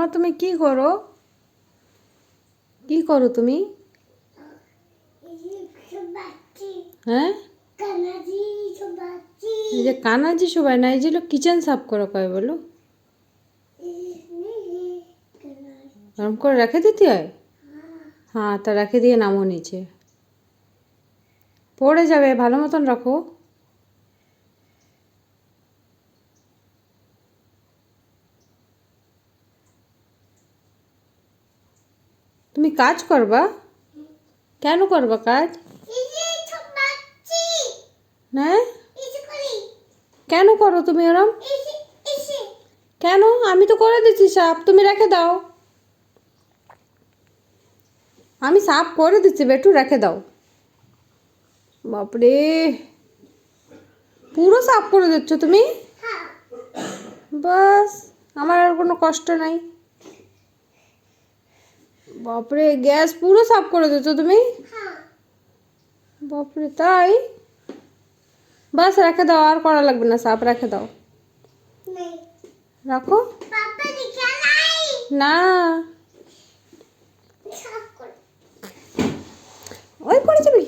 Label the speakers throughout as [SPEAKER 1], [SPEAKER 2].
[SPEAKER 1] মামা তুমি কি করো? কি করো তুমি? হ্যাঁ, এই যে কানাজি সবাই না, এই যে কিচেন সাফ করো কয় বলো? গরম করে রেখে দিতে হয়? হ্যাঁ, তা রেখে দিয়ে নামো নিচে, পড়ে যাবে, ভালো মতন রাখো। তুমি কাজ করবা? কেন করবা কাজ? হ্যাঁ, কেন করো তুমি ওরম? কেন? আমি তো করে দিচ্ছি সাফ, তুমি রেখে দাও। আমি সাফ করে দিচ্ছি বেটু, রেখে দাও। বাপরে, পুরো সাফ করে দিচ্ছ তুমি? বাস, আমার আর কোনো কষ্ট নাই। বাপরে, গ্যাস পুরো সাফ করে দিচ্ছ তুমি? বাপরে, তাই? বাস রেখে দাও, আর করা লাগবে না সাফ, রেখে দাও। রাখো না, ওই পড়ে যাবি।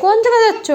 [SPEAKER 1] কোন জায়গায় যাচ্ছ?